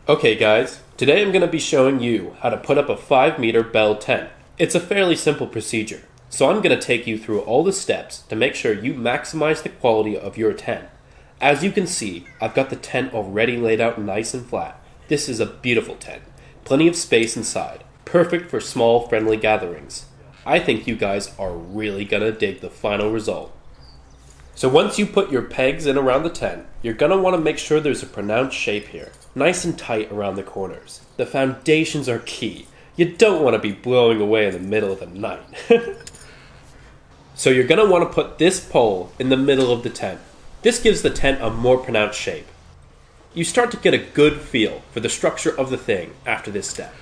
Okay guys, today I'm going to be showing you how to put up a 5-meter bell tent. It's a fairly simple procedure, so I'm going to take you through all the steps to make sure you maximize the quality of your tent. As you can see, I've got the tent already laid out nice and flat. This is a beautiful tent. Plenty of space inside, perfect for small friendly gatherings. I think you guys are really going to dig the final result. So once you put your pegs in around the tent, you're going to want to make sure there's a pronounced shape here, nice and tight around the corners. The foundations are key. You don't want to be blowing away in the middle of the night. So you're going to want to put this pole in the middle of the tent. This gives the tent a more pronounced shape. You start to get a good feel for the structure of the thing after this step.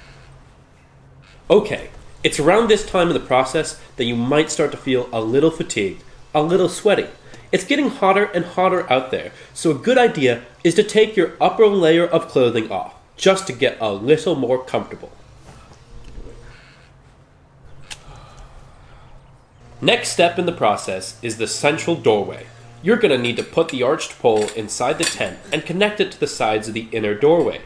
Okay, it's around this time in the process that you might start to feel a little fatigued, a little sweaty. It's getting hotter and hotter out there, so a good idea is to take your upper layer of clothing off, just to get a little more comfortable. Next step in the process is the central doorway. You're going to need to put the arched pole inside the tent and connect it to the sides of the inner doorway.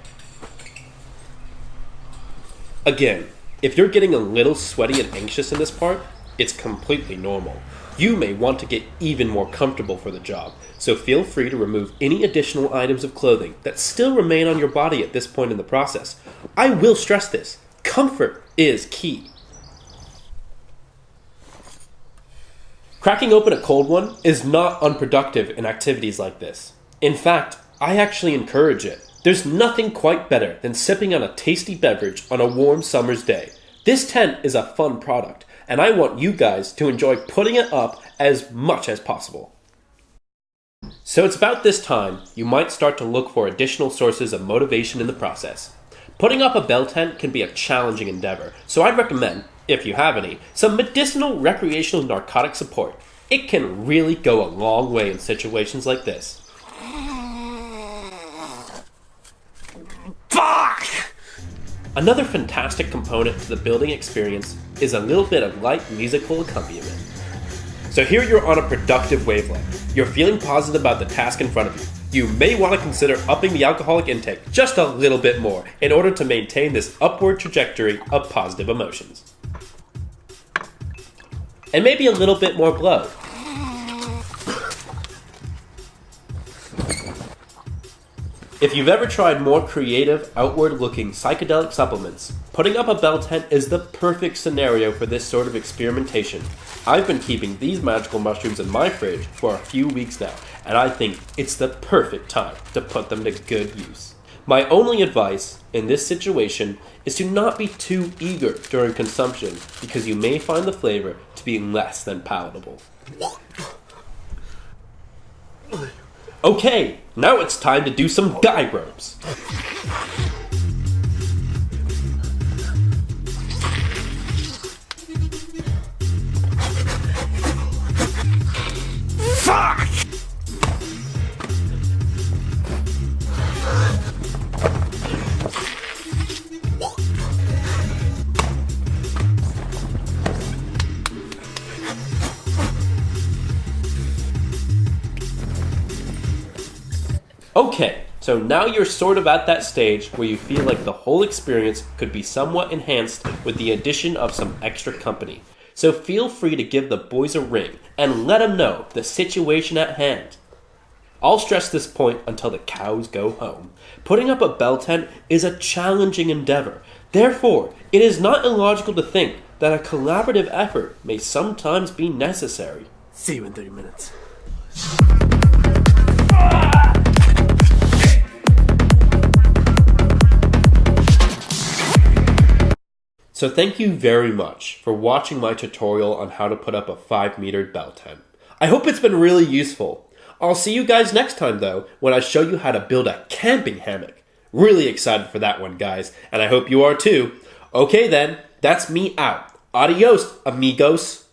Again, if you're getting a little sweaty and anxious in this part, it's completely normal. You may want to get even more comfortable for the job, so feel free to remove any additional items of clothing that still remain on your body at this point in the process. I will stress this, comfort is key. Cracking open a cold one is not unproductive in activities like this. In fact, I actually encourage it. There's nothing quite better than sipping on a tasty beverage on a warm summer's day. This tent is a fun product, and I want you guys to enjoy putting it up as much as possible. So it's about this time you might start to look for additional sources of motivation in the process. Putting up a bell tent can be a challenging endeavor, so I'd recommend, if you have any, some medicinal recreational narcotic support. It can really go a long way in situations like this. Fuck! Another fantastic component to the building experience is a little bit of light musical accompaniment. So here you're on a productive wavelength. You're feeling positive about the task in front of you. You may want to consider upping the alcoholic intake just a little bit more in order to maintain this upward trajectory of positive emotions. And maybe a little bit more blow. If you've ever tried more creative, outward-looking psychedelic supplements, putting up a bell tent is the perfect scenario for this sort of experimentation. I've been keeping these magical mushrooms in my fridge for a few weeks now, and I think it's the perfect time to put them to good use. My only advice in this situation is to not be too eager during consumption, because you may find the flavor to be less than palatable. Okay, now it's time to do some guy ropes. Fuck! Okay, so now you're sort of at that stage where you feel like the whole experience could be somewhat enhanced with the addition of some extra company. So feel free to give the boys a ring and let them know the situation at hand. I'll stress this point until the cows go home. Putting up a bell tent is a challenging endeavor. Therefore, it is not illogical to think that a collaborative effort may sometimes be necessary. See you in 30 minutes. So thank you very much for watching my tutorial on how to put up a 5-meter bell tent. I hope it's been really useful. I'll see you guys next time though, when I show you how to build a camping hammock. Really excited for that one, guys, and I hope you are too. Okay then, that's me out. Adios, amigos.